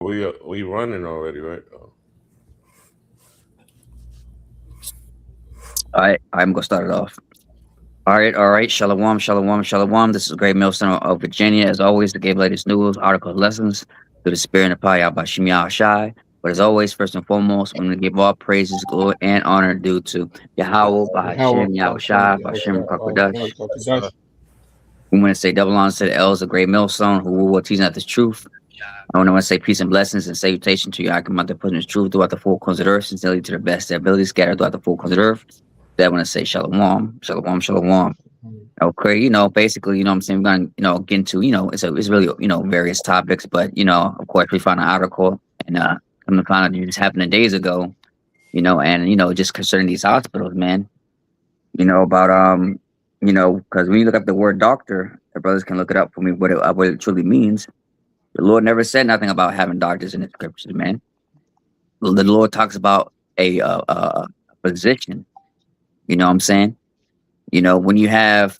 We running already, right? Oh. All right, I'm gonna start it off. All right. Shalom, shalom, shalom. This is Great Millstone of Virginia. As always, to give latest news, articles, lessons through the spirit and the power by Shemiyah Shai. But as always, first and foremost, I'm gonna give all praises, glory, and honor due to Yahweh by How Hashem, Yahweh Hashem Shai, by Yahushua Hashem Shem Kakodash. Kakadash. We want to say double honor to the elders of Great Millstone who will teach out the truth. I want to say peace and blessings and salutation to you. I command the putting the truth throughout the four corners of the earth, sincerely to the best of their ability, scattered throughout the four corners of the earth. That I want to say shalom, shalom, shalom. Okay, basically, what I'm saying, we're gonna, get into, it's really, various topics, but of course, we found an article and come to find out it just happened days ago, and just concerning these hospitals, man, about because when you look up the word doctor, the brothers can look it up for me what it truly means. The Lord never said nothing about having doctors in the scriptures, man. The Lord talks about a physician. You know what I'm saying? When you have,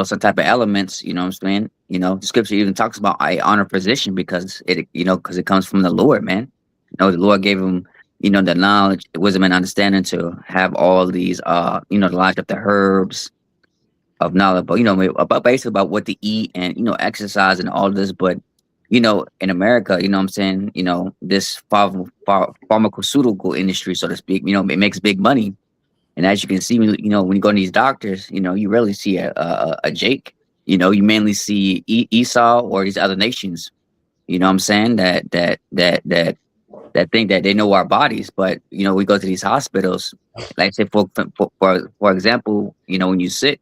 some type of elements, you know what I'm saying? The scripture even talks about I honor physician because because it comes from the Lord, man. The Lord gave him, the knowledge, wisdom, and understanding to have all these, the knowledge of the herbs of knowledge, but about basically about what to eat and exercise and all this. But in America, what I'm saying, this pharmaceutical industry, so to speak, it makes big money. And as you can see, when you go to these doctors, you rarely see a Jake. You mainly see Esau or these other nations. You know what I'm saying? That think that they know our bodies, but we go to these hospitals. Like say for example, when you sit,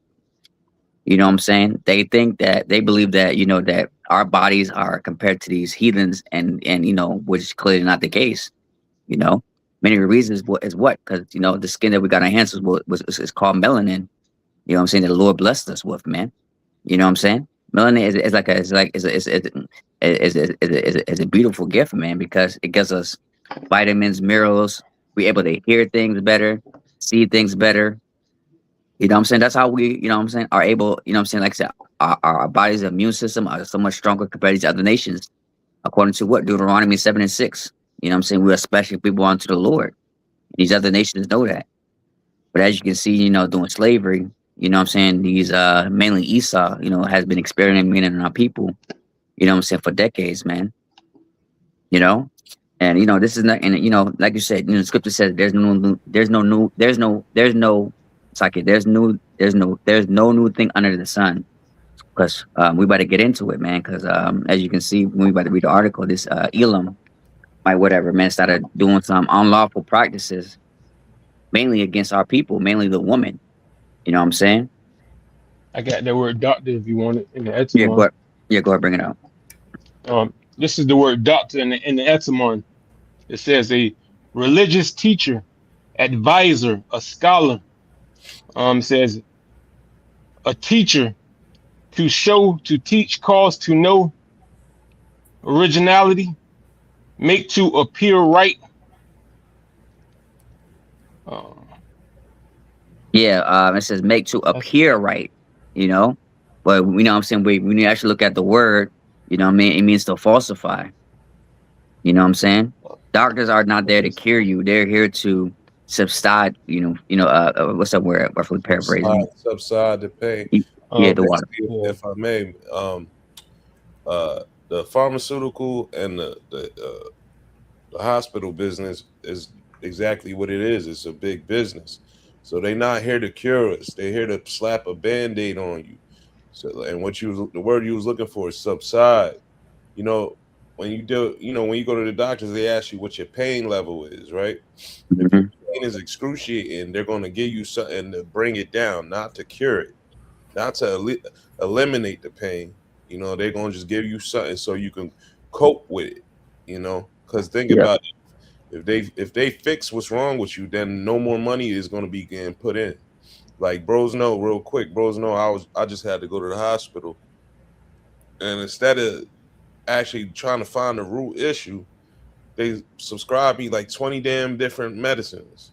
what I'm saying? They believe that that our bodies are compared to these heathens, and which is clearly not the case. You know, many reasons is what because the skin that we got on our hands is called melanin. You know what I'm saying? That the Lord blessed us with, man. You know what I'm saying? Melanin is like a is like is a beautiful gift, man, because it gives us vitamins, minerals. We're able to hear things better, see things better. You know what I'm saying? That's how we, you know what I'm saying, are able, you know what I'm saying? Like I said, our body's immune system are so much stronger compared to these other nations, according to what? Deuteronomy 7 and 6. You know what I'm saying? We're a special people unto the Lord. These other nations know that. But as you can see, doing slavery, you know what I'm saying? These mainly Esau, has been experimenting on our people, you know what I'm saying, for decades, man. You know? And this is not and like you said, the scripture says it's like there's no new thing under the sun. Because we better get into it, man. Because as you can see, when we about to read the article, this Elam, like whatever, man, started doing some unlawful practices, mainly against our people, mainly the woman. You know what I'm saying? I got that word doctor if you want it in the Yeah, etymon. go ahead, bring it out. This is the word doctor in the etymon. It says a religious teacher, advisor, a scholar. Says a teacher to show, to teach, cause to know, originality, make to appear right. Um, Yeah, it says make to that's appear right. You know, but you know what I'm saying. When you actually look at the word, what I mean, it means to falsify. You know what I'm saying? Doctors are not there to cure you. They're here to subside. What's that word? Roughly paraphrasing. Subside the pain. Yeah, the water. Basically, yeah. if I may, the pharmaceutical and the hospital business is exactly what it is. It's a big business. So they're not here to cure us. They're here to slap a band-aid on you. So and the word you was looking for is subside. You know, when you do, when you go to the doctors, they ask you what your pain level is, right? If your Hmm. pain is excruciating, they're going to give you something to bring it down, not to cure it, not to eliminate the pain. They're going to just give you something so you can cope with it. Because think Yeah. about it. If they fix what's wrong with you, then no more money is going to be getting put in. Like bros know real quick. Bros know I just had to go to the hospital, and instead of actually trying to find the root issue, they subscribe me like 20 damn different medicines.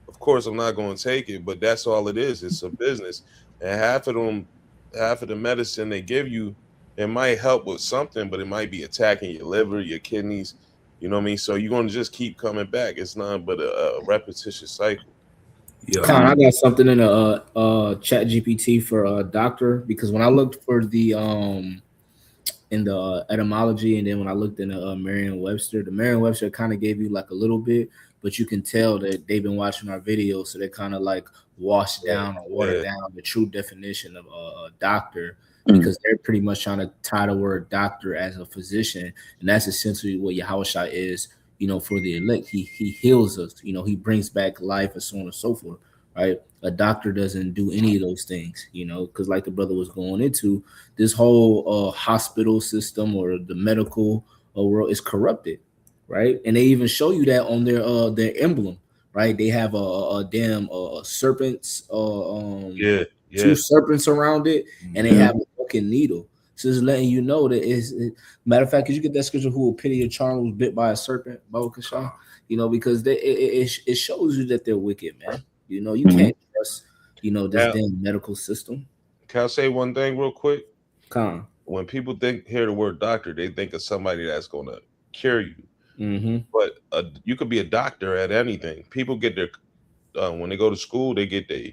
Of course, I'm not going to take it, but that's all it is. It's a business, and half of the medicine they give you, it might help with something, but it might be attacking your liver, your kidneys. You know what I mean? So you're gonna just keep coming back. It's not but a repetitious cycle. Yeah. Con, I got something in the chat GPT for doctor, because when I looked for the in the etymology, and then when I looked in the Merriam-Webster, the Merriam-Webster kind of gave you like a little bit, but you can tell that they've been watching our videos, so they kind of like wash down or water down the true definition of a doctor, because they're pretty much trying to tie the word doctor as a physician, and that's essentially what Yahushua is. You know, for the elect, he heals us. You know, he brings back life and so on and so forth. Right? A doctor doesn't do any of those things. You know, because like the brother was going into, this whole hospital system or the medical world is corrupted, right? And they even show you that on their emblem, right? They have a damn serpents, two serpents around it, and they have a fucking needle. So it's letting you know that matter of fact, could you get that scripture, who will pity a child who was bit by a serpent, Baruch? You know, because it shows you that they're wicked, man. You know, you can't trust, you know, this damn medical system. Can I say one thing real quick? Con. When people hear the word doctor, they think of somebody that's gonna cure you. Mm-hmm. But you could be a doctor at anything. People get their when they go to school, they get their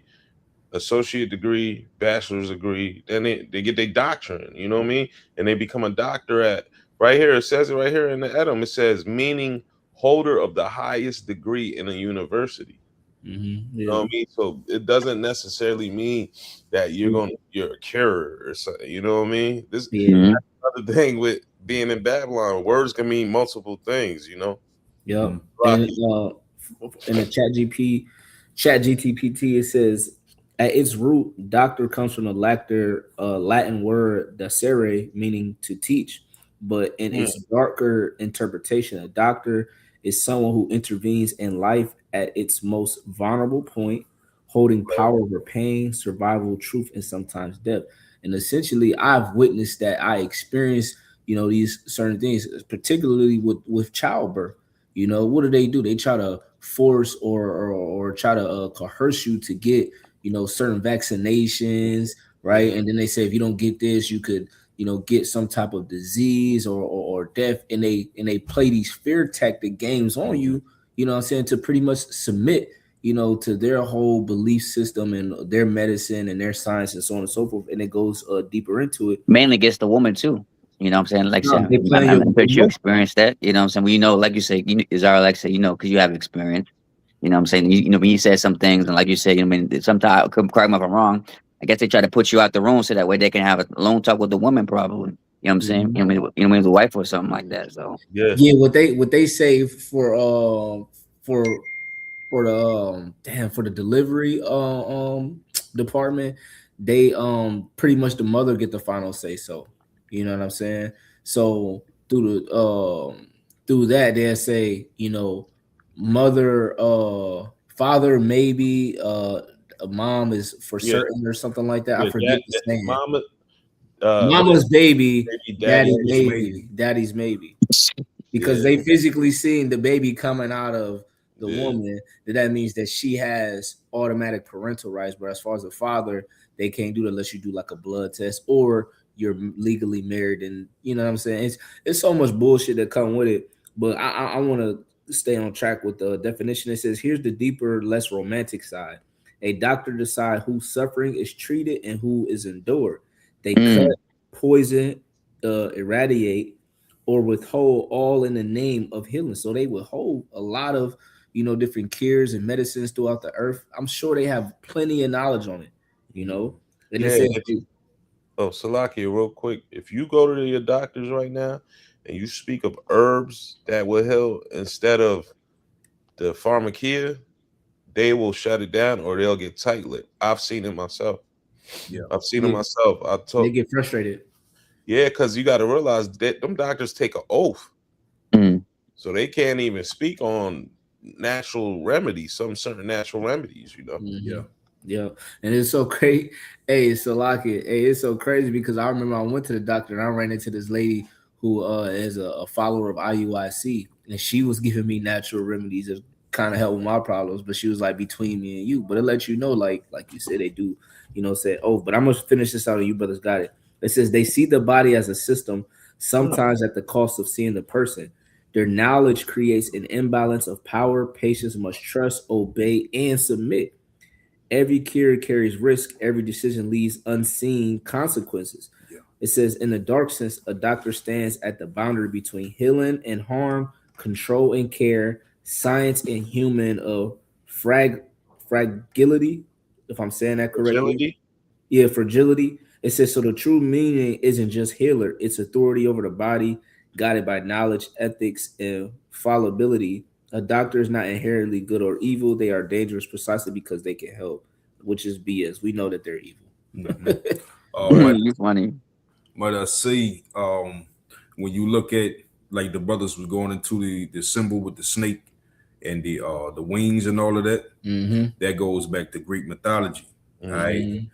associate degree, bachelor's degree, then they get their doctorate, you know what I mean? And they become a doctor at, right here, it says it right here in the Edom, it says meaning holder of the highest degree in a university. Mm-hmm. You know what I mean? So it doesn't necessarily mean that you're a curer or something, you know what I mean? This another thing with being in Babylon, words can mean multiple things, you know. Yeah. And in the chat GTPT, it says at its root, doctor comes from the Latin word dacere, meaning to teach. But in its darker interpretation, a doctor is someone who intervenes in life at its most vulnerable point, holding power over pain, survival, truth, and sometimes death. And essentially, I've witnessed that. I experienced, you know, these certain things, particularly with childbirth. You know, what do? They try to force or try to coerce you to get, you know, certain vaccinations, right? And then they say if you don't get this, you could, you know, get some type of disease or death, and they play these fear tactic games on you, you know what I'm saying, to pretty much submit, you know, to their whole belief system and their medicine and their science and so on and so forth. And it goes deeper into it. Mainly against the woman too. You know what I'm saying? Like, you experienced that. You know what I'm saying? Well, you know, like you say, Zara, like say, you know, because you have experience. You know what I'm saying? You know, when you said some things, and like you said, you know, I mean, sometimes, correct me if I'm wrong, I guess they try to put you out the room so that way they can have a long talk with the woman, probably. You know what I'm saying? You know, with the wife or something like that. So yeah, what they say for the delivery department, they pretty much the mother get the final say so. You know what I'm saying? So through that they'll say, you know, mother, father, maybe a mom is for certain or something like that. I forget the saying. Mama's baby, daddy's maybe. Because they physically seen the baby coming out of the woman, that means that she has automatic parental rights. But as far as the father, they can't do it unless you do like a blood test or you're legally married. And you know what I'm saying? It's so much bullshit that come with it. But I want to stay on track with the definition. It says, here's the deeper, less romantic side. A doctor decides whose suffering is treated and who is endured. They cut, poison, irradiate, or withhold, all in the name of healing. So they withhold a lot of, you know, different cures and medicines throughout the earth. I'm sure they have plenty of knowledge on it, you know. And Salakia, real quick, if you go to your doctors right now and you speak of herbs that will heal instead of the pharmakia, they will shut it down or they'll get tight-lipped. I've seen it myself. Yeah, I've seen it myself. They get frustrated. Yeah, because you got to realize that them doctors take an oath, so they can't even speak on natural remedies, some certain natural remedies, you know. Yeah, and it's so great. Hey, Salaki, it's so crazy because I remember I went to the doctor and I ran into this lady who is a follower of IUIC, and she was giving me natural remedies that kind of help with my problems, but she was like, between me and you. But it lets you know, like you said, they do, you know, say, oh, but I'm gonna finish this out and you brothers got it. It says they see the body as a system, sometimes at the cost of seeing the person. Their knowledge creates an imbalance of power. Patients must trust, obey, and submit. Every cure carries risk. Every decision leaves unseen consequences. Yeah. It says, in the dark sense, a doctor stands at the boundary between healing and harm, control and care, science and human of fragility. If I'm saying that correctly, Agility? yeah, fragility. It says, so the true meaning isn't just healer; it's authority over the body, guided by knowledge, ethics, and fallibility. A doctor is not inherently good or evil. They are dangerous precisely because they can help, which is BS. We know that they're evil. You funny. But I see when you look at like the brothers was going into the symbol with the snake and the wings and all of that, that goes back to Greek mythology. Right?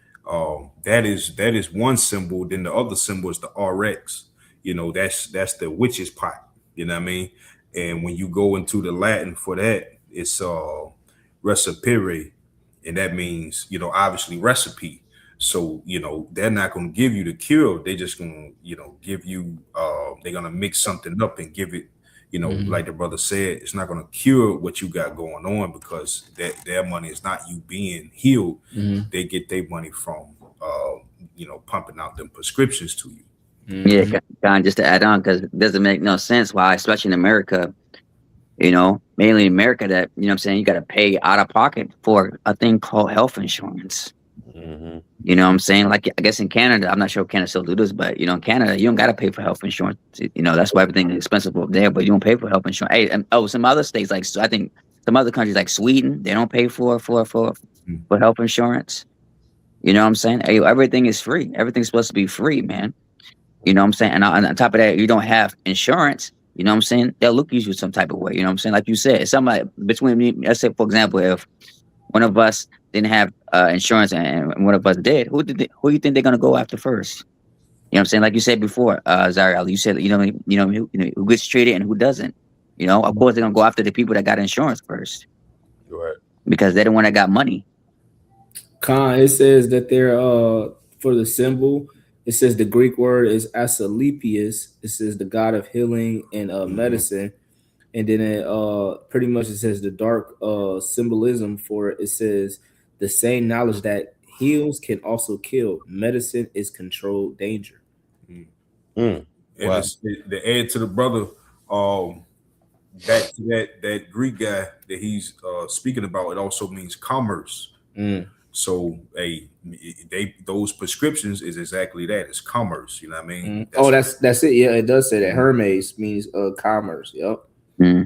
That is one symbol. Then the other symbol is the RX. You know, that's the witch's pot. You know what I mean? And when you go into the Latin for that, it's recipere, and that means, you know, obviously recipe. So, you know, they're not going to give you the cure. They're just going to, you know, give you, they're going to mix something up and give it, you know, like the brother said, it's not going to cure what you got going on, because their money is not you being healed. They get their money from, you know, pumping out them prescriptions to you. Yeah, kind of just to add on, because it doesn't make no sense why, especially in America, you know, mainly in America, that, you know what I'm saying, you got to pay out of pocket for a thing called health insurance. You know what I'm saying? Like, I guess in Canada, I'm not sure if Canada still do this, but, you know, in Canada, you don't got to pay for health insurance. You know, that's why everything is expensive up there, but you don't pay for health insurance. Hey, and, some other states, like, so I think some other countries like Sweden, they don't pay for health insurance. You know what I'm saying? Hey, everything is free. Everything's supposed to be free, man. You know what I'm saying? And on top of that, you don't have insurance. You know what I'm saying? They'll look at you some type of way. You know what I'm saying? Like you said, somebody between me, let's say, for example, if one of us didn't have insurance and one of us did, who you think they're gonna go after first? You know what I'm saying? Like you said before, Zariel, you said, who gets treated and who doesn't. You know, of course they're gonna go after the people that got insurance first, Right? because they're the one that got money. It says that they're for the symbol. It says the Greek word is Asclepius. It says the god of healing and medicine. And then it pretty much it says the dark symbolism for it. It says the same knowledge that heals can also kill. Medicine is controlled danger. And to add to the brother, back to that Greek guy that he's speaking about, it also means commerce. So those prescriptions is exactly that. It's commerce. You know what I mean? That's it. Yeah, it does say that. Hermes means commerce. Yep. Yeah.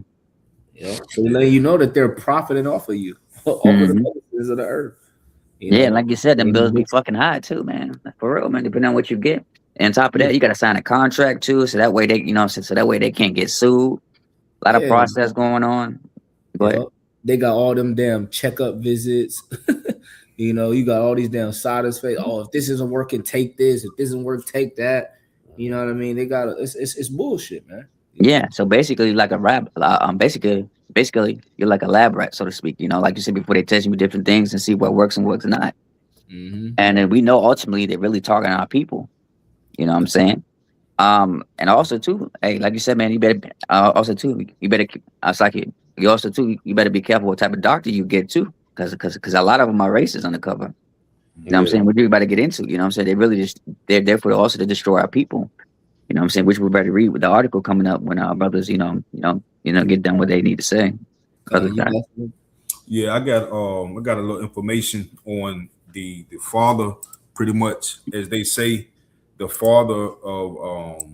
So letting you know that they're profiting off of you, off of the medicines of the earth. Yeah, like you said, them bills be fucking high too, man. For real, man. Depending on what you get. And on top of that, you got to sign a contract too, so that way they, you know, so that way they can't get sued. A lot of process going on. But they got all them damn checkup visits. You know, you got all these damn side effects. Oh, if this isn't working, take this. If this isn't work, take that. You know what I mean? They got it's bullshit, man. Yeah, so basically, like a lab, basically, you're like a lab rat, so to speak. You know, like you said before, they test you with different things and see what works and what's not. And then we know ultimately they're really targeting our people. You know what I'm saying? And also too, hey, like you said, man, you better also too, you better. It's like you also too, you better be careful what type of doctor you get too, because a lot of them are racist undercover. You know what I'm saying? What you about to get into? You know what I'm saying? They really they're there for also to destroy our people. You know what I'm saying? Which we better read with the article coming up when our brothers, you know, get done what they need to say. Yeah, I got a little information on the father, pretty much, as they say, the father of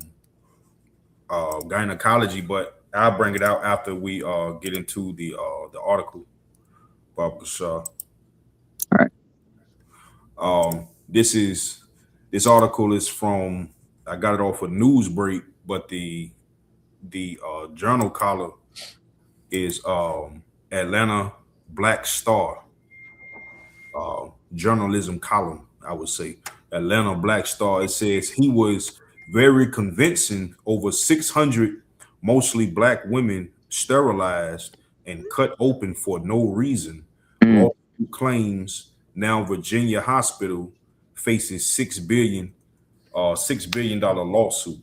gynecology, but I'll bring it out after we get into the article. Baba Shah. All right. This article is from, I got it off of Newsbreak, but the journal column is Atlanta Black Star journalism column, I would say. Atlanta Black Star. It says he was very convincing. Over 600 mostly black women sterilized and cut open for no reason. Lawsuit claims now Virginia hospital faces $6 billion lawsuit.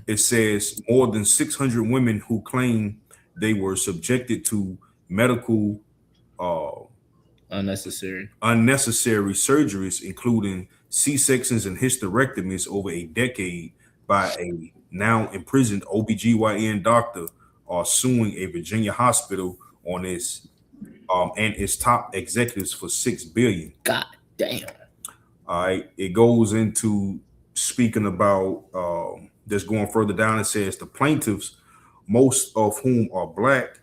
It says more than 600 women who claim they were subjected to medical Unnecessary surgeries, including C-sections and hysterectomies over a decade by a now imprisoned OBGYN doctor, are suing a Virginia hospital on its and its top executives for $6 billion. God damn. All right. It goes into speaking about just going further down. It says the plaintiffs, most of whom are black,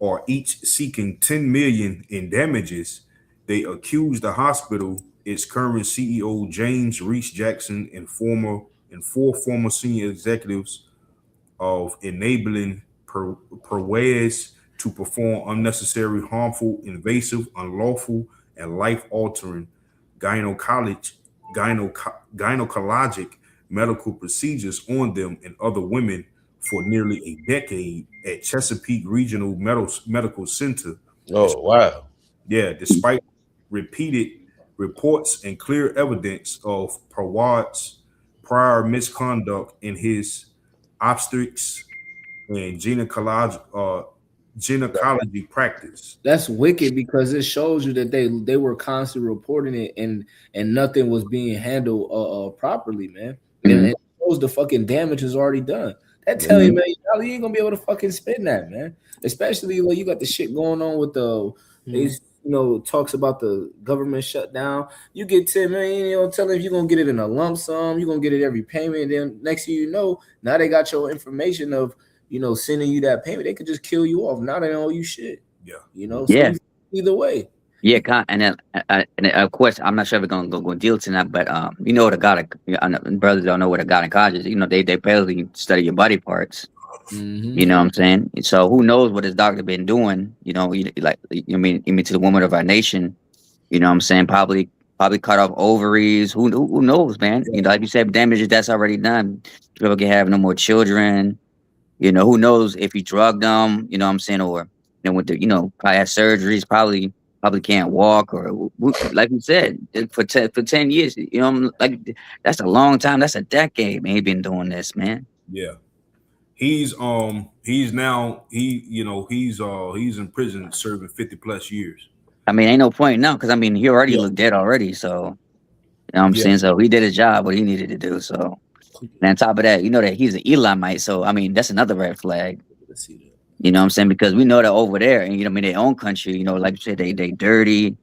are each seeking $10 million in damages. They accuse the hospital, its current CEO James Reese Jackson, and four former senior executives of enabling Perez to perform unnecessary, harmful, invasive, unlawful, and life-altering gynecologic medical procedures on them and other women for nearly a decade at Chesapeake Regional Medical Center. Oh, wow. Yeah, despite repeated reports and clear evidence of Perez's prior misconduct in his obstetrics and gynecology practice. That's wicked, because it shows you that they were constantly reporting it and nothing was being handled properly, man. And it shows the fucking damage is already done. That $10 million, you ain't gonna be able to fucking spend that, man. Especially when you got the shit going on with these, talks about the government shutdown. You get $10 million, tell them you're gonna get it in a lump sum, you're gonna get it every payment. Then next thing you know, now they got your information of sending you that payment. They could just kill you off. Now they don't owe you shit. Yeah. So either way. Yeah, and then of course I'm not sure if we're gonna go deal tonight, but the brothers don't know what a gynecologist is. They barely study your body parts. Mm-hmm. You know what I'm saying? So who knows what his doctor been doing? To the woman of our nation. You know what I'm saying? Probably cut off ovaries. Who knows, man? Like you said, damages that's already done. People can have no more children. Who knows if you drugged them? You know what I'm saying? Or with the probably had surgeries, probably can't walk, or like you said, for 10 years. Like that's a long time. That's a decade, man. He been doing this, man. Yeah. He's in prison serving 50 plus years. I mean, ain't no point now, because he already looked dead already. So I'm saying, so he did his job, what he needed to do. So, and on top of that, that he's an Elamite. So that's another red flag. You know what I'm saying? Because we know that over there, and their own country, like you said, they dirty,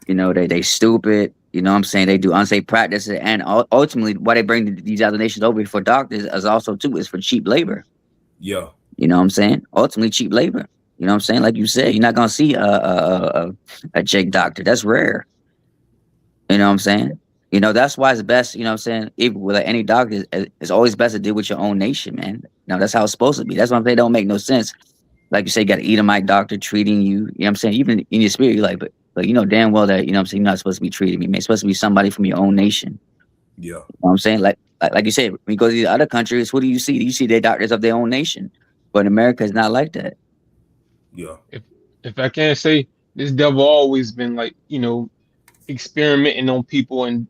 they stupid. You know what I'm saying? They do unsafe practices, and ultimately, why they bring these other nations over for doctors is also is for cheap labor. Yeah. You know what I'm saying? Ultimately, cheap labor. You know what I'm saying? Like you said, you're not gonna see a Jake doctor. That's rare. You know what I'm saying? That's why it's best. You know what I'm saying? Even with any doctor, it's always best to deal with your own nation, man. That's how it's supposed to be. That's why they don't make no sense. Like you say, you got an Edomite doctor treating you. You know what I'm saying? Even in your spirit, you're like, but damn well that, what I'm saying, you're not supposed to be treating me, man. It's supposed to be somebody from your own nation. Yeah. You know what I'm saying? Like you said, when you go to these other countries, what do you see? You see their doctors of their own nation. But in America, it's not like that. Yeah. If I can say, this devil always been like, experimenting on people and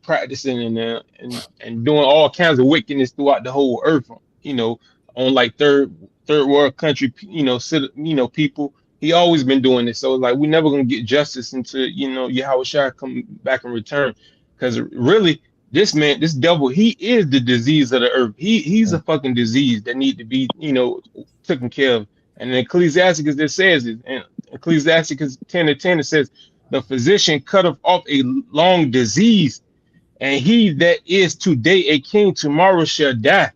practicing and doing all kinds of wickedness throughout the whole earth, on like third world country, people. He always been doing this. So like, we never gonna get justice until Yahweh Shai come back and return. Because really, this devil, he is the disease of the earth. He's a fucking disease that need to be taken care of. And in Ecclesiasticus, it says it. And Ecclesiasticus 10:10, it says, the physician cutteth off a long disease, and he that is today a king tomorrow shall die.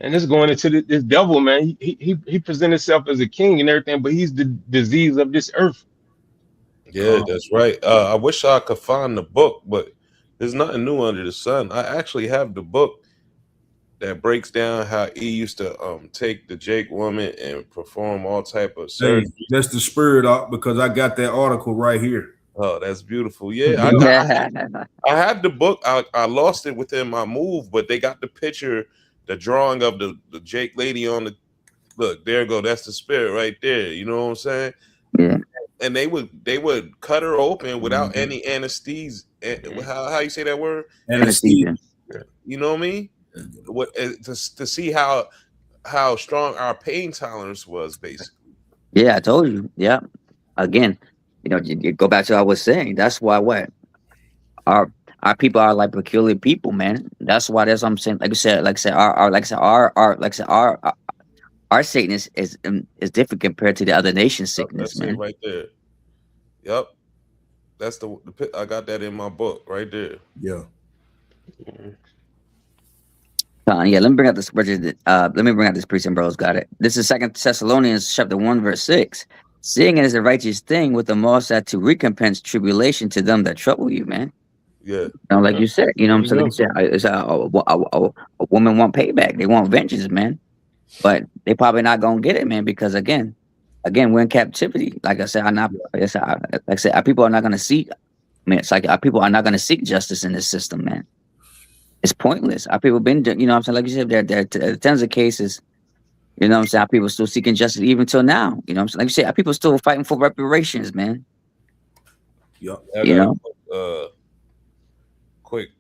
And this going into this devil, man. He presents himself as a king and everything, but he's the disease of this earth. Yeah, that's right. I wish I could find the book, but there's nothing new under the sun. I actually have the book that breaks down how he used to take the Jake woman and perform all type of surgery. That's the spirit up, because I got that article right here. Oh, that's beautiful. Yeah, I have the book. I lost it within my move, but they got the picture, the drawing of the Jake lady on the look. There you go. That's the spirit right there. You know what I'm saying? Yeah. And they would cut her open without any anesthesia. How you say that word? Anesthesia. You know what I mean? what to see how strong our pain tolerance was, basically. Yeah, I told you. Yeah. Again, you go back to what I was saying. That's why what our our people are like peculiar people, man. That's why that's what I'm saying. Like I said, our sickness is different compared to the other nation's sickness, That's it man. right there. Yep, that's I got that in my book right there. Yeah. Yeah, let me bring out this let me bring out this priest and bros got it. This is Second Thessalonians chapter 1, verse 6. Seeing it is a righteous thing with the most that to recompense tribulation to them that trouble you, man. Yeah, Like you said, what I'm saying? Like you said, it's a woman want payback. They want vengeance, man. But they probably not gonna get it, man, because again, we're in captivity. Like I said, our people are not gonna seek. Man, it's like our people are not gonna seek justice in this system, man. It's pointless. Our people been, what I'm saying, like you said, there are tons of cases. What I'm saying, our people still seeking justice even till now. What I'm saying, like you said, our people still fighting for reparations, man. Yep. Quick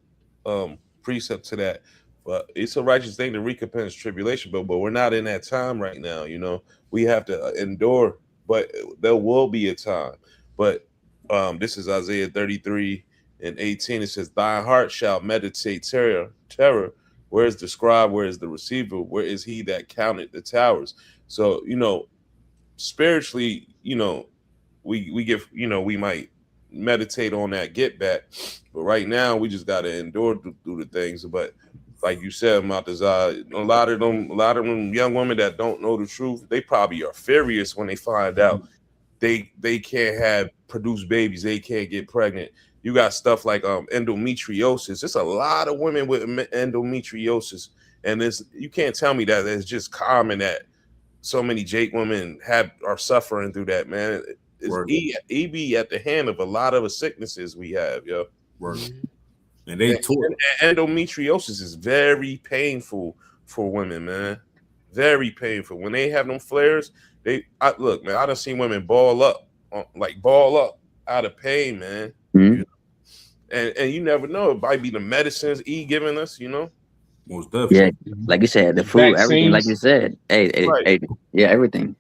precept to that. But it's a righteous thing to recompense tribulation, but we're not in that time right now. We have to endure, but there will be a time. But this is Isaiah 33:18. It says, "Thy heart shall meditate terror. Where is the scribe? Where is the receiver? Where is he that counted the towers?" So spiritually, we give, we might meditate on that get back, but right now we just got to endure through the things. But like you said, Maltazar, a lot of them young women that don't know the truth, they probably are furious when they find out they can't produce babies, they can't get pregnant. You got stuff like endometriosis. There's a lot of women with endometriosis, and you can't tell me that it's just common that so many Jake women are suffering through that, man. It's EB at the hand of a lot of the sicknesses we have, yo. Right. And endometriosis is very painful for women, man. Very painful. When they have them flares, look, man, I done seen women ball up out of pain, man. Mm-hmm. And you never know, it might be the medicines giving us, Most definitely. Yeah, like you said, the food, everything, like you said. Hey, yeah, everything.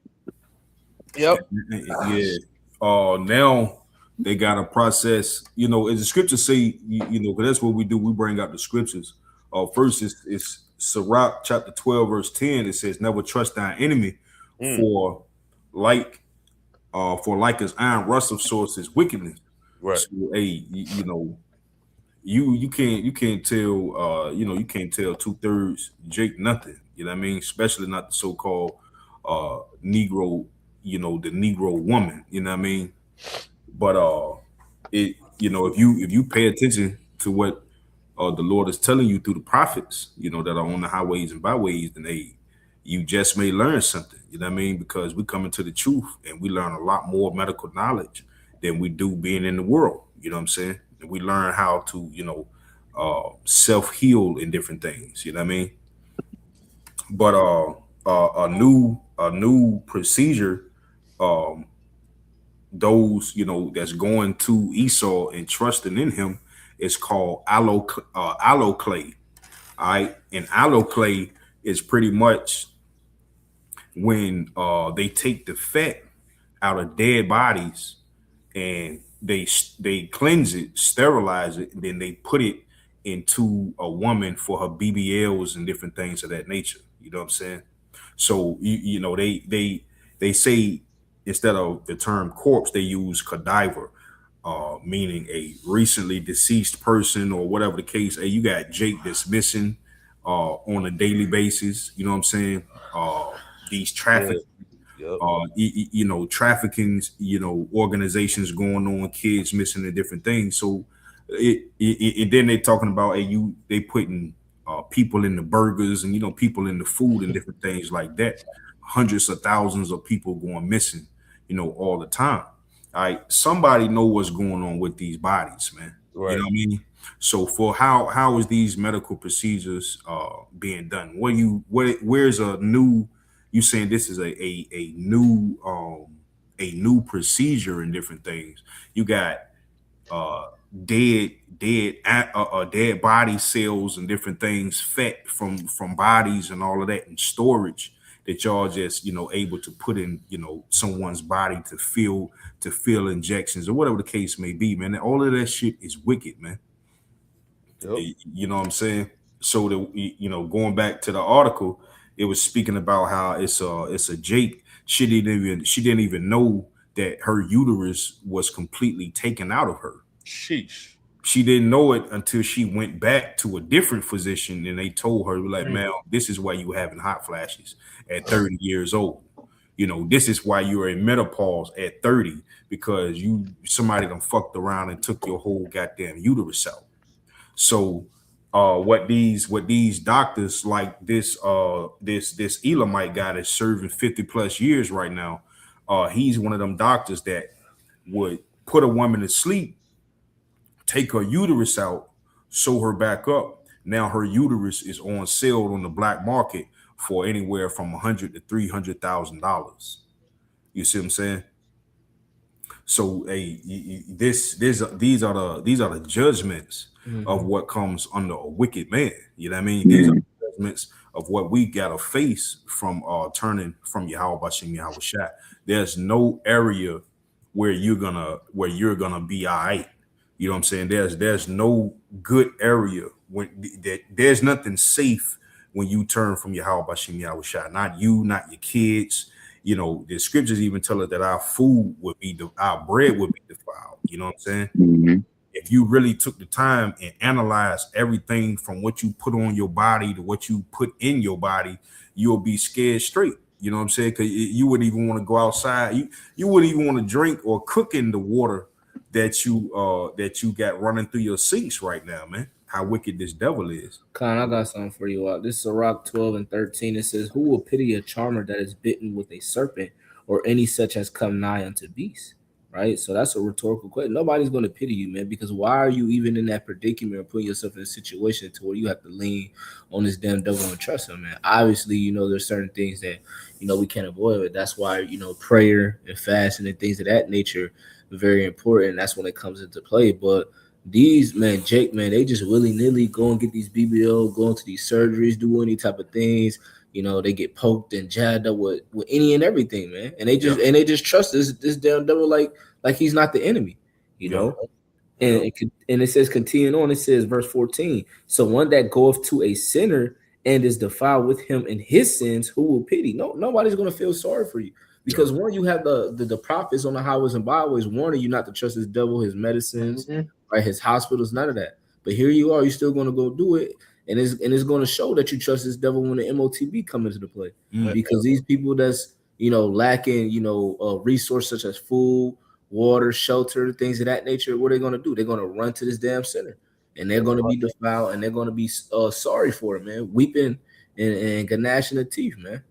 Yep. Yeah. Now they got a process, as the scriptures say, because that's what we do. We bring out the scriptures. First is Sirach chapter 12, verse 10. It says, "Never trust thine enemy, for like as iron rust of source is wickedness." Right. So, hey, you can't tell you can't tell 2/3 Jake nothing. You know what I mean? Especially not the so-called Negro, the Negro woman. You know what I mean? But if you pay attention to what the Lord is telling you through the prophets, that are on the highways and byways, then you just may learn something. You know what I mean? Because we come into the truth and we learn a lot more medical knowledge than we do being in the world. You know what I'm saying? And we learn how to, self-heal in different things. You know what I mean? But a new procedure, those that's going to Esau and trusting in him, is called alloclay. All right, and alloclay is pretty much when they take the fat out of dead bodies and they cleanse it, sterilize it, and then they put it into a woman for her BBLs and different things of that nature. You know what I'm saying? So they say, instead of the term corpse, they use cadaver, meaning a recently deceased person or whatever the case. Hey, you got Jake that's missing on a daily basis. You know what I'm saying? These traffic, trafficking, organizations going on, kids missing and different things. So then they're talking about they putting people in the burgers and people in the food and different things like that. Hundreds of thousands of people going missing, all the time. All right, somebody know what's going on with these bodies, man. Right. You know what I mean? So for how is these medical procedures being done? Where's a new? You saying this is a new procedure and different things? You got dead body cells and different things, fat from bodies and all of that in storage that y'all just able to put in someone's body to fill injections or whatever the case may be, man. All of that shit is wicked, man. Yep. You know what I'm saying? So that going back to the article, it was speaking about how it's a Jake. She didn't even know that her uterus was completely taken out of her. Sheesh. She didn't know it until she went back to a different physician and they told her, like, man, this is why you having hot flashes at 30 years old. This is why you're in menopause at 30, because somebody done fucked around and took your whole goddamn uterus out. So what these doctors, like this Elamite guy that's serving 50 plus years right now, he's one of them doctors that would put a woman to sleep, take her uterus out, sew her back up. Now her uterus is on sale on the black market for anywhere from $100,000 to $300,000. You see what I'm saying? So these are the judgments of what comes under a wicked man. You know what I mean? These are the judgments of what we gotta face from turning from Yahweh Bashem Yahweh Shai. There's no area where you're gonna be all right. You know what I'm saying? There's no good area there's nothing safe when you turn from Yahweh Bashem Yahweh Shai. Not you, not your kids. The scriptures even tell us that our bread would be defiled. You know what I'm saying? Mm-hmm. If you really took the time and analyzed everything from what you put on your body to what you put in your body, you'll be scared straight. You know what I'm saying? Because you wouldn't even want to go outside. You wouldn't even want to drink or cook in the water that you got running through your sinks right now, man. How wicked this devil is. Khan, I got something for you. This is Sirach 12:13. It says, "Who will pity a charmer that is bitten with a serpent, or any such as come nigh unto beasts?" Right? So that's a rhetorical question. Nobody's going to pity you, man, because why are you even in that predicament or putting yourself in a situation to where you have to lean on this damn devil and trust him, man? Obviously, there's certain things that, we can't avoid it. That's why, prayer and fasting and things of that nature are very important. That's when it comes into play. But these, man, Jake, man, they just willy-nilly go and get these BBL, go into these surgeries, do any type of things. They get poked and jabbed up with any and everything, man. And they just trust this damn devil like he's not the enemy, know. And it says, continuing on, it says, verse 14. So one that goeth to a sinner and is defiled with him in his sins, who will pity? No, nobody's gonna feel sorry for you. Because one, you have the prophets on the highways and byways warning you not to trust this devil, his medicines, right, his hospitals, none of that. But here you are, you're still going to go do it, and it's going to show that you trust this devil when the MOTB come into the play. Because these people that's lacking resources such as food, water, shelter, things of that nature, what are they going to do? They're going to run to this damn center, and they're going to be defiled, and they're going to be sorry for it, man, weeping and gnashing the teeth, man.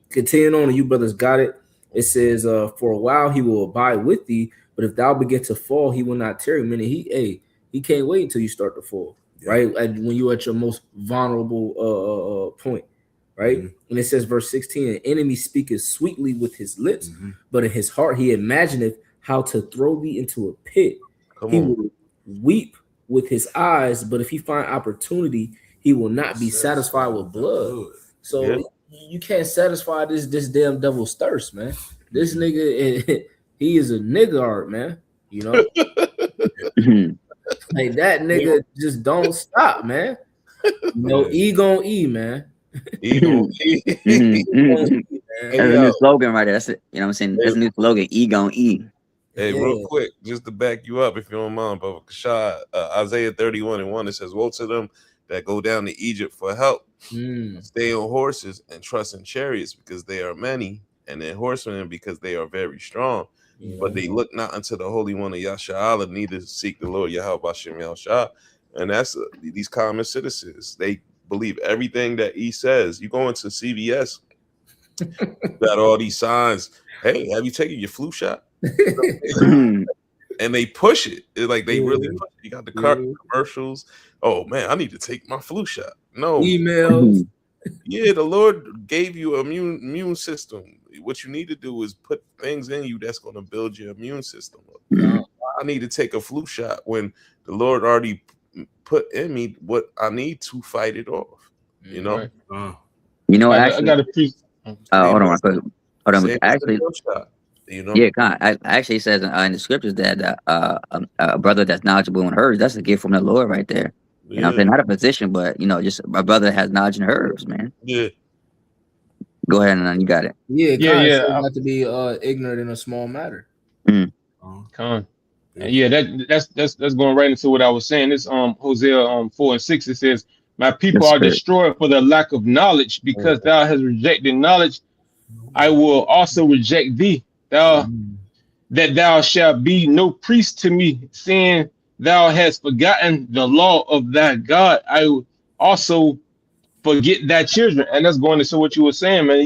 Continuing on, and you brothers got it. It says, for a while he will abide with thee, but if thou begin to fall, he will not tarry. Meaning he can't wait until you start to fall, right? And when you're at your most vulnerable point, right? And it says, verse 16, an enemy speaketh sweetly with his lips, but in his heart he imagineth how to throw thee into a pit. He will weep with his eyes, but if he find opportunity, he will not be satisfied with blood. So you can't satisfy this damn devil's thirst, man. This nigga, he is a nigga, man. Like that nigga just don't stop, man. E gon' E, man. E gon' E. That's a new slogan right there. That's it. You know what I'm saying? That's a new slogan. E gon' E. Hey, real quick, just to back you up, if you don't mind, Brother Kashad, Isaiah 31:1, it says, "Woe to them that go down to Egypt for help, stay on horses and trust in chariots, because they are many, and in horsemen because they are very strong. But they look not unto the Holy One of Yasha'Allah, neither seek the Lord Yahweh Bashem Yahshua." And that's these common citizens. They believe everything that he says. You go into CVS, got all these signs. Hey, have you taken your flu shot? And they push it. It's like they really push it. You got the commercials. Oh man, I need to take my flu shot. No emails. Yeah, the Lord gave you an immune system. What you need to do is put things in you that's going to build your immune system up. I need to take a flu shot when the Lord already put in me what I need to fight it off. You know, Right. You know, I actually, got a piece. hold on, real quick. Hold on. same Actually, as the shot. You know, yeah, actually says in the scriptures that a brother that's knowledgeable in herbs, that's a gift from the Lord right there. You know what I'm saying? Not a position, but just a brother that has knowledge in herbs, man. Yeah. Go ahead, and you got it. Yeah. Not to be ignorant in a small matter. Con. And yeah, that's going right into what I was saying. This Hosea 4:6, it says, "My people Yes, are sir. destroyed for the lack of knowledge, because thou hast rejected knowledge. I will also reject thee. Thou shalt be no priest to me, seeing thou hast forgotten the law of thy God. I will also forget thy children." And that's going to show what you were saying, man.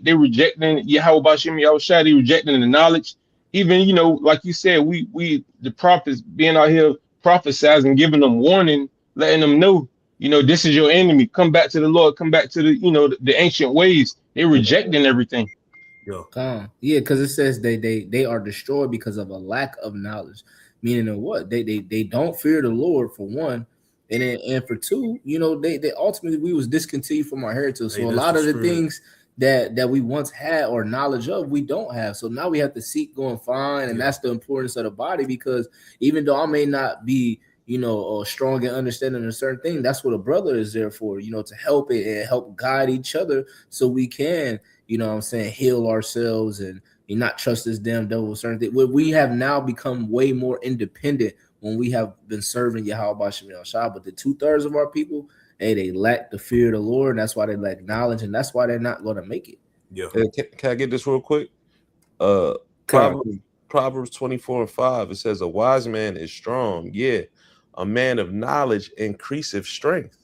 They rejecting Yahweh Yahushua, they rejecting the knowledge. Even, like you said, we the prophets being out here prophesizing, giving them warning, letting them know, this is your enemy. Come back to the Lord, come back to the ancient ways. They're rejecting everything. Yeah, because it says they are destroyed because of a lack of knowledge. Meaning of what? They don't fear the Lord, for one. And for two, they ultimately we was discontinued from our heritage. So a lot of the things that we once had or knowledge of, we don't have. So now we have to seek, go and find, and that's the importance of the body, because even though I may not be strong in understanding a certain thing, that's what a brother is there for, to help it and help guide each other so we can, heal ourselves and not trust this damn devil. Certain thing. We have now become way more independent when we have been serving Yahweh Bashim Shah. But the 2/3 of our people, they lack the fear of the Lord, and that's why they lack knowledge, and that's why they're not going to make it. Yeah. Can I get this real quick? Proverbs 24:5. It says, "A wise man is strong. Yeah, a man of knowledge increaseth strength."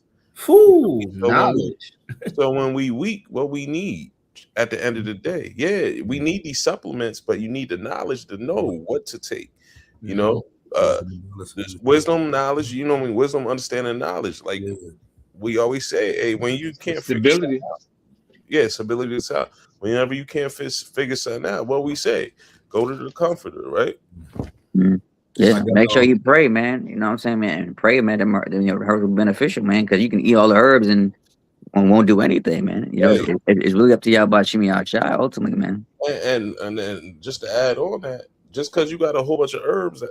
Knowledge. So when we weak, what we need at the end of the day, we need these supplements, but you need the knowledge to know what to take. Wisdom, knowledge. Wisdom, understanding, knowledge. Like we always say, hey, when you can't stability, stability is out. Whenever you can't figure something out, what we say, go to the comforter, right? Yeah, make sure you pray, man. You know what I'm saying, man? Pray, man. The herbs are beneficial, man, because you can eat all the herbs and won't do anything, man. It's really up to y'all about Shimi Shai, ultimately, man. And then just to add on that, just because you got a whole bunch of herbs, that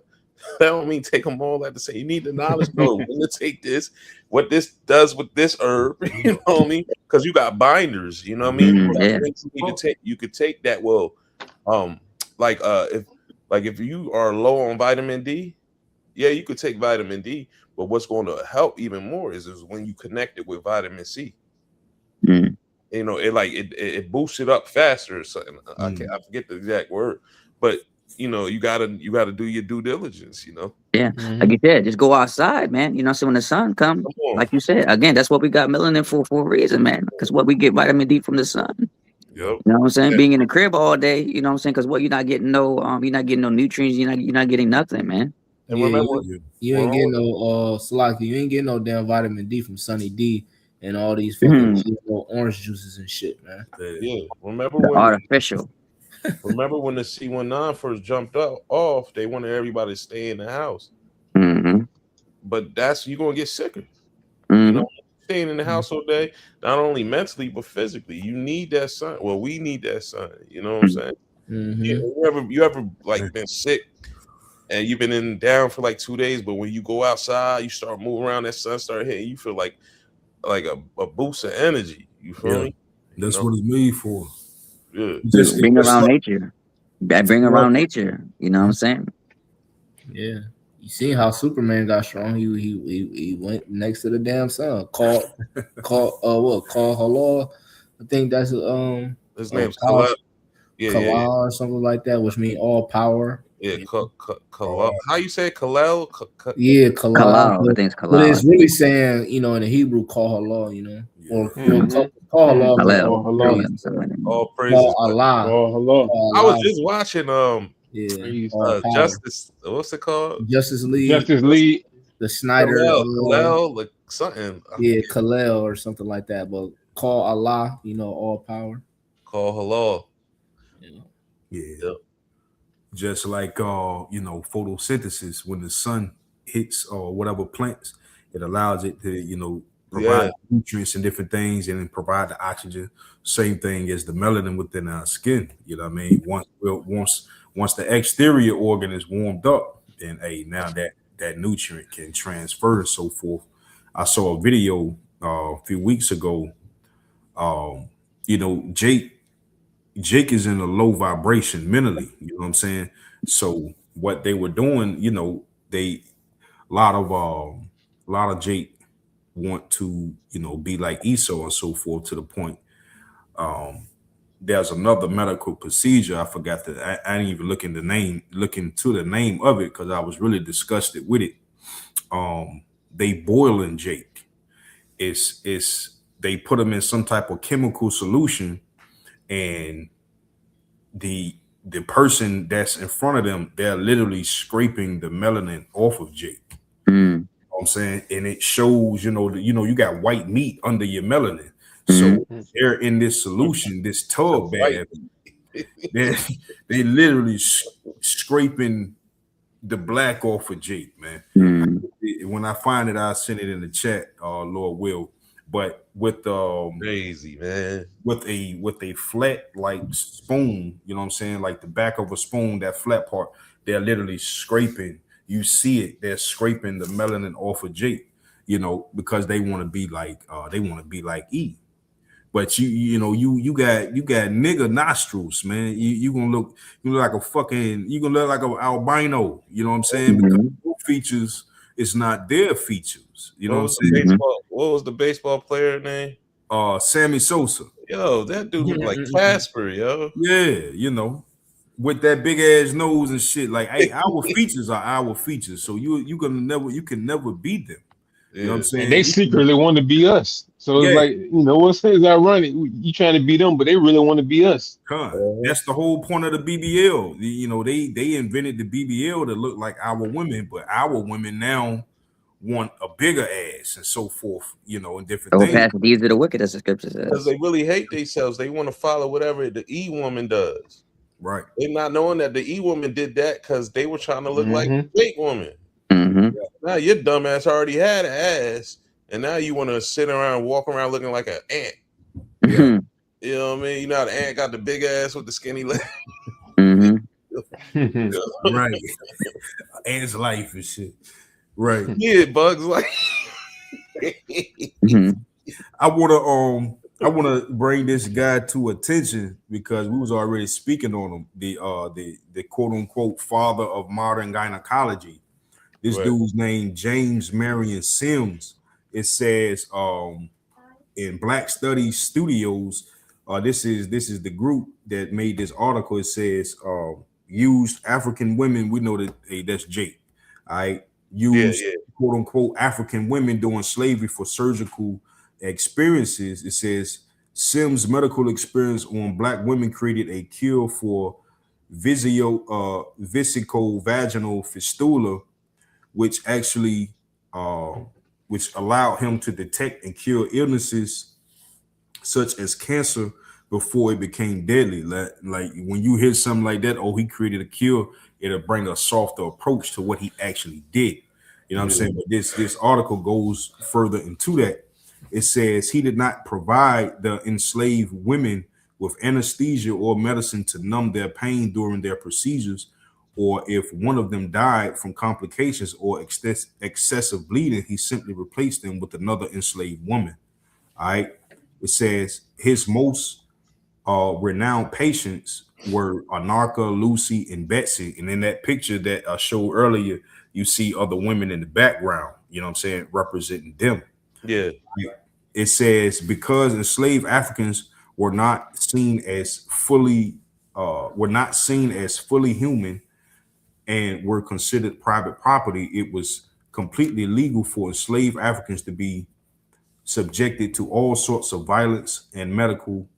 don't mean take them all at the same. You need the knowledge, know when to take this, what this does with this herb. You know what I mean? Because you got binders. You know what I mean? You could take that. Well, if you are low on vitamin D, you could take vitamin D. But what's going to help even more is when you connect it with vitamin C. It boosts it up faster or something. I forget the exact word, but you gotta do your due diligence. Like you said, just go outside, man. So when the sun comes, like you said, again, that's what we got melanin for a reason, man. Because what we get vitamin D from the sun. Yep. You know what I'm saying? Being in the crib all day, you know what I'm saying? Because you're not getting no nutrients, you're not getting nothing, man. And remember, you ain't getting no you ain't getting no damn vitamin D from Sunny D and all these fucking orange juices and shit, man. Remember when artificial. Remember when the C19 first jumped off, they wanted everybody to stay in the house. But you're gonna get sicker. Staying in the house all day, not only mentally but physically. You need that sun. Well, we need that sun. You know what I'm saying? You ever been sick and you've been down for like 2 days, but when you go outside, you start moving around, that sun start hitting, you feel like a boost of energy. You feel me? That's what it's made for. Just bring around nature. Bring around nature. You know what I'm saying? Yeah. You see how Superman got strong? He went next to the damn sun. Called Halal. I think that's his name's Kalal. Kalal or something like that, which means all power. Yeah, Kalal. How you say it? Kalal? Kalal. I think it's Kalal. But it's really saying, in the Hebrew, call halal, or call halal. All praises. Allah. I was just watching Justice. What's it called? Justice League. Justice League. The Snyder. Kalal, like something. Yeah, Kalel or something like that. But call Allah, all power. Call halal. Yeah. just like photosynthesis. When the sun hits or whatever plants, it allows it to provide nutrients and different things, and then provide the oxygen. Same thing as the melanin within our skin. You know what I mean? Once the exterior organ is warmed up, then now that nutrient can transfer and so forth. I saw a video a few weeks ago. Jake is in a low vibration mentally. You know what I'm saying? So what they were doing, a lot of Jake want to be like Esau and so forth, to the point. There's another medical procedure. I forgot that. I didn't even look into the name of it, because I was really disgusted with it. They boiling Jake. It's they put him in some type of chemical solution, and the person that's in front of them, they're literally scraping the melanin off of Jake. You know what I'm saying? And it shows, you got white meat under your melanin. So they're in this solution, this tub bath. They literally scraping the black off of Jake, man. When I find it, I'll send it in the chat, Lord will. But with crazy, man, with a flat like spoon, you know what I'm saying, like the back of a spoon, that flat part, they're literally scraping. You see it, they're scraping the melanin off of Jake, because they want to be like E. But you got nigga nostrils, man. You gonna look like a fucking, you gonna look like an albino, you know what I'm saying? Because those features, it's not their features. You know what I'm saying? What was the baseball player name? Sammy Sosa. Yo, that dude looked like Casper, yo. Yeah, with that big ass nose and shit. Like, hey, our features are our features. So you can never beat them. You know what I'm saying? And they secretly want to be us. So it's like, what's ironic? You trying to beat them, but they really want to be us. That's the whole point of the BBL. They invented the BBL to look like our women, but our women now want a bigger ass and so forth, and different things. These are the wicked, as the scripture says. Because they really hate themselves. They want to follow whatever the E woman does. Right. They're not knowing that the E woman did that because they were trying to look like a fake woman. Now your dumb ass already had an ass, and now you want to sit around, walk around looking like an ant. You know what I mean? You know how the ant got the big ass with the skinny leg. Right. Ant's life and shit. Right. Yeah, Bugs like. I wanna bring this guy to attention, because we was already speaking on him. The quote unquote father of modern gynecology. This dude's named James Marion Sims. It says in Black Studies Studios, this is the group that made this article. It says used African women. We know that that's Jake. All right. Used quote unquote African women during slavery for surgical experiences. It says Sims' medical experience on Black women created a cure for vesico-vaginal fistula, which actually which allowed him to detect and cure illnesses such as cancer before it became deadly. Like when you hear something like that, he created a cure, it'll bring a softer approach to what he actually did. You know what I'm saying? But this article goes further into that. It says he did not provide the enslaved women with anesthesia or medicine to numb their pain during their procedures, or if one of them died from complications or excessive bleeding, he simply replaced them with another enslaved woman. All right. It says his most renowned patients were Anarcha, Lucy, and Betsy. And in that picture that I showed earlier, you see other women in the background, you know what I'm saying, representing them. Yeah. It says because enslaved Africans were not seen as fully human and were considered private property, it was completely legal for enslaved Africans to be subjected to all sorts of violence and medical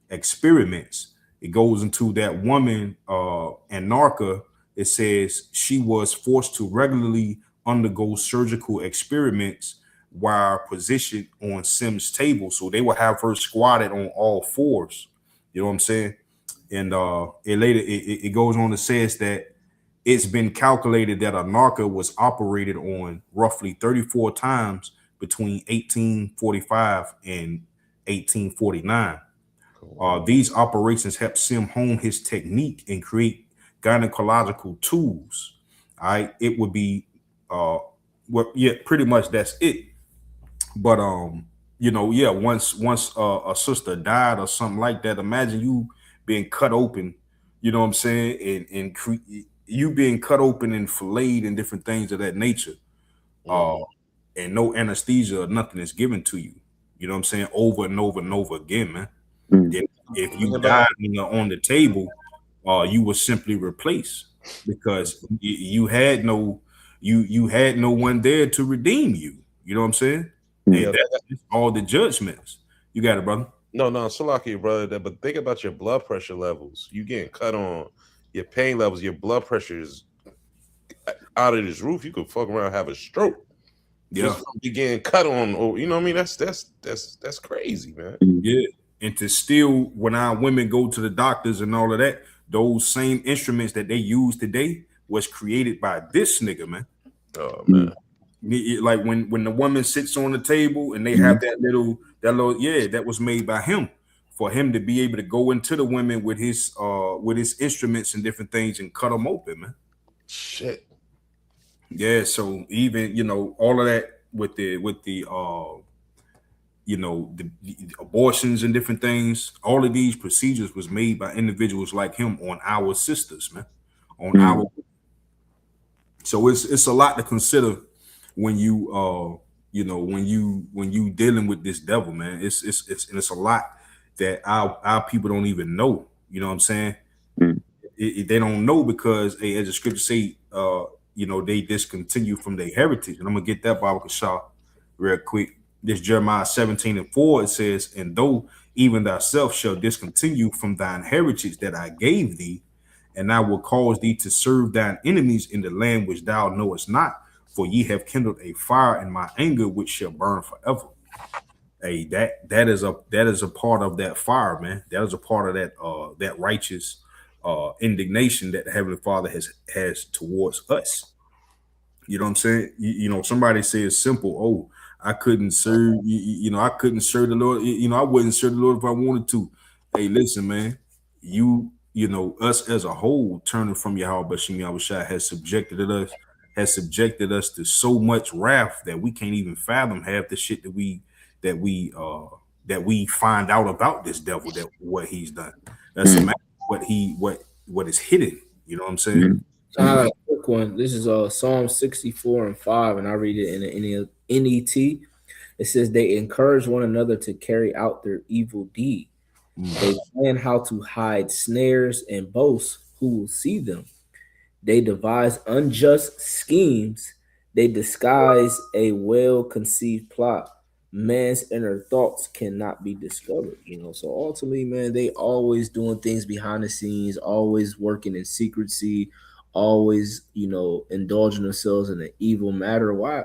experiments. It goes into that woman, Anarcha. It says she was forced to regularly undergo surgical experiments while positioned on Sims' table. So they would have her squatted on all fours. You know what I'm saying? And it goes on to say that it's been calculated that a narca was operated on roughly 34 times between 1845 and 1849. These operations helped Sim hone his technique and create gynecological tools. All right, it would be pretty much that's it. But once a sister died or something like that, imagine you being cut open, you know what I'm saying, and you being cut open and filleted and different things of that nature, and no anesthesia or nothing is given to you. You know what I'm saying, over and over and over again, man. If you died on the table, you were simply replaced because you had no one there to redeem you. You know what I'm saying? Yeah, that's all the judgments. You got it, brother. No, Salaki, brother. But think about your blood pressure levels. You getting cut on, your pain levels, your blood pressure is out of this roof. You could fuck around and have a stroke. Yeah, you getting cut on. Or, you know what I mean? That's crazy, man. Yeah. And to still, when our women go to the doctors and all of that, those same instruments that they use today was created by this nigga, man. Oh man. Like when the woman sits on the table and they have that little that was made by him for him to be able to go into the women with his instruments and different things and cut them open, man. Shit. Yeah, so even all of that with the abortions and different things, all of these procedures was made by individuals like him on our sisters, man. So it's a lot to consider when you when you dealing with this devil, man. It's a lot that our people don't even know. You know what I'm saying? They don't know because as the scripture say, they discontinue from their heritage. And I'm gonna get that Baba Kashah real quick. This Jeremiah 17:4, it says, and though even thyself shall discontinue from thine heritage that I gave thee, and I will cause thee to serve thine enemies in the land which thou knowest not, for ye have kindled a fire in my anger which shall burn forever. Hey, that is a part of that fire, man. That is a part of that righteous indignation that the Heavenly Father has towards us. You know what I'm saying? Somebody says simple, oh, I couldn't serve, I couldn't serve the Lord. I wouldn't serve the Lord if I wanted to. Hey, listen, man, us as a whole, turning from Yahweh Bashim Yahushua has subjected us to so much wrath that we can't even fathom half the shit that we find out about this devil, that what he's done. That's a matter of what is hidden. You know what I'm saying? A quick one. This is Psalm 64:5, and I read it in the NET. It says they encourage one another to carry out their evil deed. They plan how to hide snares and boast who will see them. They devise unjust schemes. They disguise a well-conceived plot. Man's inner thoughts cannot be discovered. So ultimately, man, they always doing things behind the scenes, always working in secrecy, always, indulging themselves in an evil matter. Why?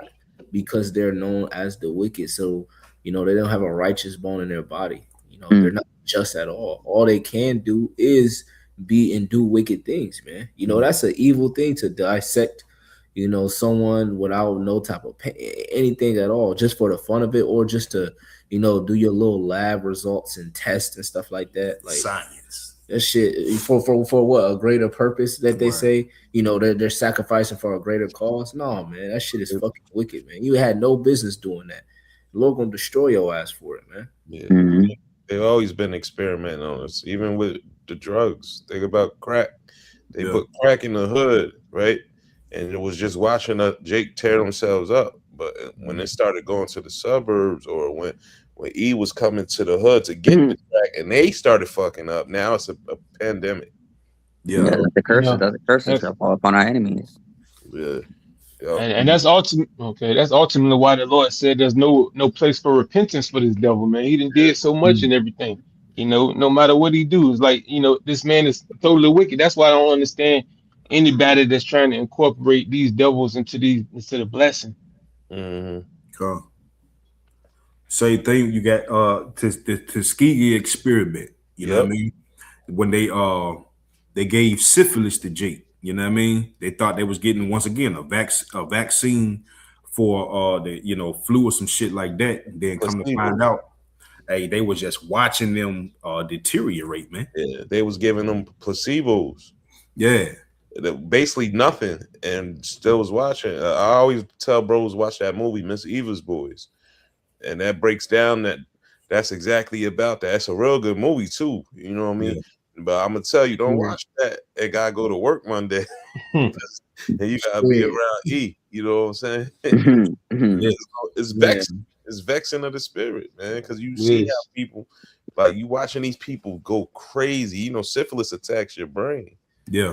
Because they're known as the wicked. So, they don't have a righteous bone in their body. They're not just at all. All they can do is be and do wicked things, man. That's an evil thing to dissect, someone without no type of anything at all, just for the fun of it, or just to, do your little lab results and tests and stuff like that. Like science. That shit for what, a greater purpose that they say, they're sacrificing for a greater cause. No, man, that shit is fucking wicked, man. You had no business doing that. The Lord gonna destroy your ass for it, man. Yeah. They've always been experimenting on us, even with the drugs. Think about crack. They put crack in the hood, right? And it was just watching Jake tear themselves up. But when it started going to the suburbs, or when E was coming to the hood to get the crack, and they started fucking up, now it's a pandemic. Yeah, the curses that fall upon our enemies. Yeah. And that's ultimately that's ultimately why the Lord said there's no place for repentance for this devil, man. He done did so much and everything. No matter what he do, it's like, this man is totally wicked. That's why I don't understand anybody that's trying to incorporate these devils into the blessing. Cool. Same thing. You got the Tuskegee experiment. You know what I mean? When they gave syphilis to Jake. You know what I mean? They thought they was getting, once again, a vaccine for the flu or some shit like that. And then come to Placebo. find out, hey, they was just watching them deteriorate, man. Yeah, they was giving them placebos. Yeah. Basically nothing, and still was watching. I always tell bros watch that movie, Miss Eva's Boys, and that breaks down that's exactly about that. It's a real good movie too. You know what I mean? Yeah. But I'm gonna tell you, don't Yeah. watch that. And gotta go to work Monday, and you gotta be Yeah. around E. You know what I'm saying? Mhm, mhm. Yeah. It's Yeah. vexing. It's vexing of the spirit, man, because you see Yes. how people, like, you watching these people go crazy. You know, syphilis attacks your brain. Yeah.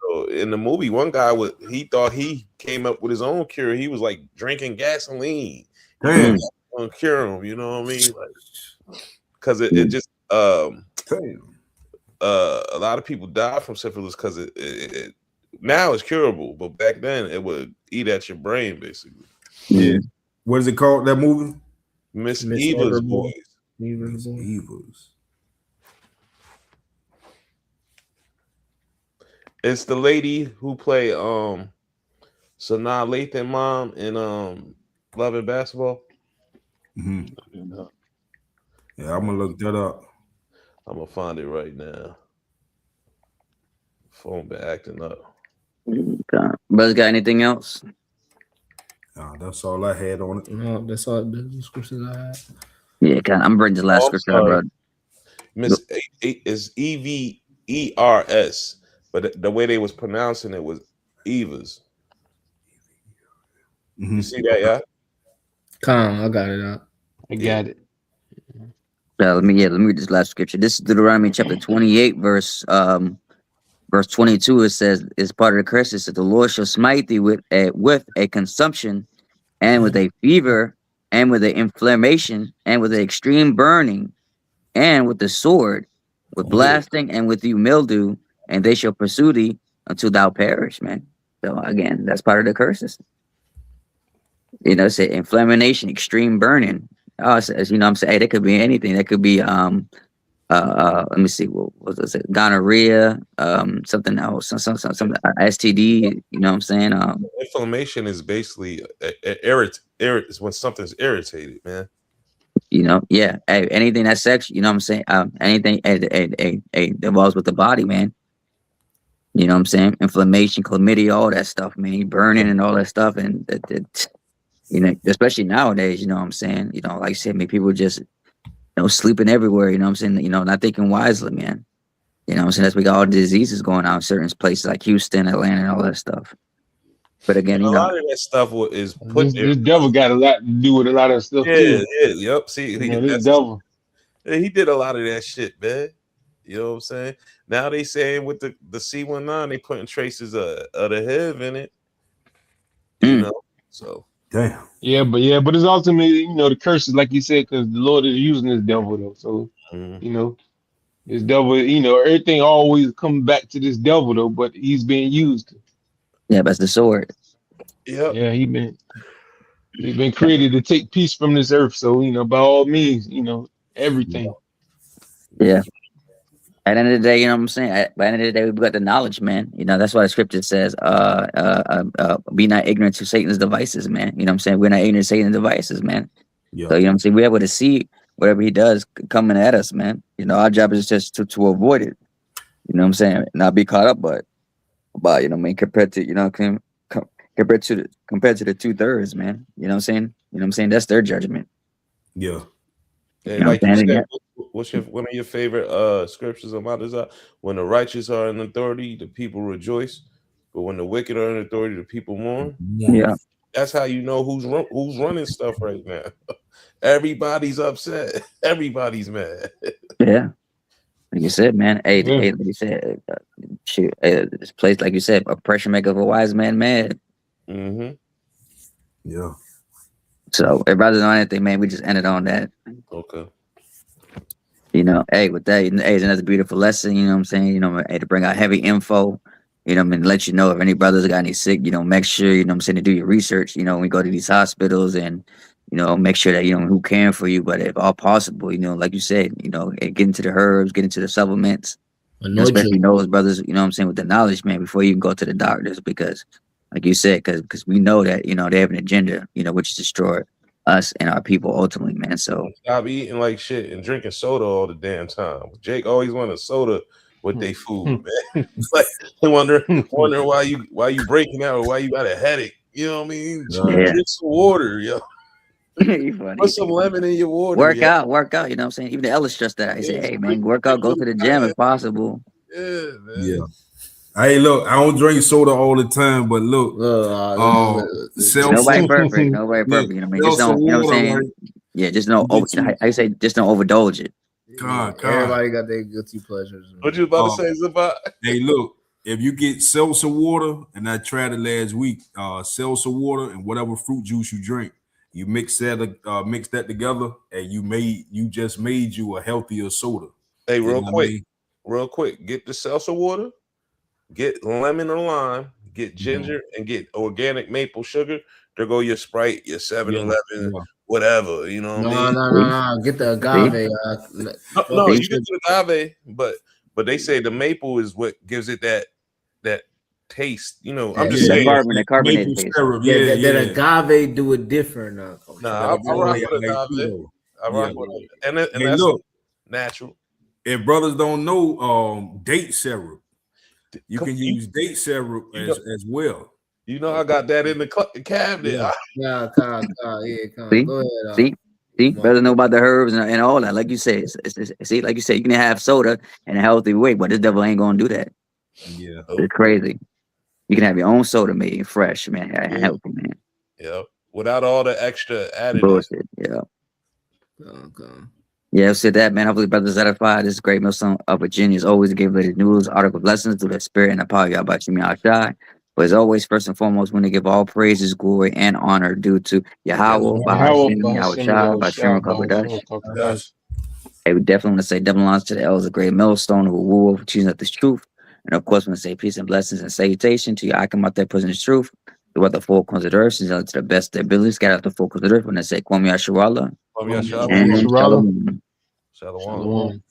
So in the movie, one guy he thought he came up with his own cure. He was like drinking gasoline. Damn. Gonna cure him, you know what I mean? Like, because it just Damn. a lot of people die from syphilis because it now it's curable, but back then it would eat at your brain basically. Yeah. What is it called, that movie? Miss Miss Eva's Evermore. Boys. Miss Eva's. It's the lady who played Sanaa Lathan mom in Love and Basketball. Mhm. Yeah, I'm gonna look that up. I'm gonna find it right now. Phone been acting up. Okay. Brothers got anything else? Nah, that's all I had on it. No, that's all the descriptions I had. Yeah, I'm bringing the last Oh, I'm scripture, sorry. bro. Miss is EVERS, but the way they was pronouncing it was Evas. Mhm. You see that, yeah? I got it out. I got it. Let me read this last scripture. This is Deuteronomy chapter 28, verse 22. It says, "It's part of the curse. It says, the Lord shall smite thee with a consumption, and with a fever, and with an inflammation, and with an extreme burning, and with the sword, with blasting, and with you mildew, and they shall pursue thee until thou perish," man. So again, that's part of the curses. You know, say inflammation, extreme burning. Oh, it says, you know what I'm saying? Hey, that could be anything. That could be let me see, what was it? Gonorrhea, something else, some STD, you know what I'm saying? Inflammation is basically is when something's irritated, man. You know, yeah, hey, anything that's sex, you know what I'm saying? Anything involves with the body, man. You know what I'm saying? Inflammation, chlamydia, all that stuff, man. Burning and all that stuff, and you know, especially nowadays, you know what I'm saying? You know, like I said, I mean, people just, you know, sleeping everywhere, you know what I'm saying? You know, not thinking wisely, man. You know what I'm saying? That's we got all the diseases going on in certain places like Houston, Atlanta, and all that stuff. But again, And you a know, lot of that stuff is put This devil got a lot to do with a lot of stuff too. Yep. See, You know, this devil. he did a lot of that shit, man. You know what I'm saying? Now they saying with the C19, they putting traces of the HIV in it. You know, so Damn. Yeah, but it's ultimately, you know, the curses, like you said, because the Lord is using this devil though. So you know, this devil, you know, everything always comes back to this devil though, but he's being used. yeah, that's the sword. yep. Yeah, he's been created to take peace from this earth. So, you know, by all means, you know, everything. Yeah. At the end of the day, you know what I'm saying? By the end of the day, we've got the knowledge, man. You know, that's why the scripture says, be not ignorant to Satan's devices, man. You know what I'm saying? We're not ignorant to Satan's devices, man. Yeah. So, you know what I'm saying? We're able to see whatever he does coming at us, man. You know, our job is just to avoid it. You know what I'm saying? Not be caught up, but you know what I mean, compared to, you know, compared to the 2/3, man. You know what I'm saying? You know what I'm saying? That's their judgment. Yeah. And You know like what you I'm saying? said, what's one of your favorite scriptures about this? When the righteous are in authority, the people rejoice, but when the wicked are in authority, the people mourn. Yeah. That's how you know who's running stuff right now. Everybody's upset. Everybody's mad. Yeah. Like you said, man. Hey, Yeah. like you said, shoot, this place, like you said, oppression make of a wise man mad. Mm-hmm. Yeah. So, if rather than anything, man, we just ended on that. Okay. You know, hey, with that, hey, it's another beautiful lesson. You know what I'm saying? You know, hey, to bring out heavy info. You know what I mean? Let you know if any brothers got any sick, you know, make sure, you know what I'm saying, to do your research. You know, when we go to these hospitals and, you know, make sure that, you know, who caring for you. But if all possible, you know, like you said, you know, get into the herbs, get into the supplements. especially those brothers, you know what I'm saying, with the knowledge, man, before you go to the doctors, because like you said, because we know that, you know, they have an agenda, you know, which is destroy us and our people ultimately, man. So stop eating like shit and drinking soda all the damn time. Jake always wanted soda with their food, man. It's like wondering why you breaking out or why you got a headache. You know what I mean? Drink some water, yo. Put some lemon in your water. Work out. You know what I'm saying? Even the Ellis stressed that. He said, "Hey man, work out, go to the gym if possible." Yeah, man. Yeah. Hey, look, I don't drink soda all the time, but look, nobody perfect. Nobody perfect. You know what I mean? Just don't, you know what I'm saying? Like, yeah, just don't. How you say? Just don't overindulge it. Everybody got their guilty pleasures. Man. What you about to say, Zabot? Hey, look, if you get seltzer water, and I tried it last week, seltzer water and whatever fruit juice you drink, you mix that together, and you just made you a healthier soda. Hey, real quick, get the seltzer water, get lemon or lime, get ginger, and get organic maple sugar. There go your Sprite, your 7-Eleven, whatever. You know what I mean? No. Get the agave. No, you get the agave, but they say the maple is what gives it that taste. You know, I'm just saying. The carbonated taste. That agave do it different. I rock with agave. I rock with it, and that's natural. If brothers don't know, date syrup, you can use date syrup as well. You know, I got that in the cabinet. Yeah. Go ahead. See, brothers know about the herbs and all that. Like you said, see, like you said, you can have soda in a healthy way, but this devil ain't gonna do that. Yeah, it's crazy. You can have your own soda made fresh, man, healthy, man. Yeah, without all the extra additives. Bullshit. Yeah. Okay. Yeah, said that, man. Hopefully, brothers edified. This great Millstone of Virginia is always give latest news, article lessons through the spirit and the power of Yahweh Shemi Ashai. But as always, first and foremost, when to give all praises, glory, and honor due to Yahweh, Hey, we definitely want to say double honors to the elders of Great Millstone who rule over choosing up this truth. And of course, we want to say peace and blessings and salutation to Yakim out there presenting truth. Throughout the four corners of the earth, to the best of their abilities, get out the four corners of the earth when they say Kwame Yasharallah. Shalom.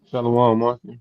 Shalom, Martin.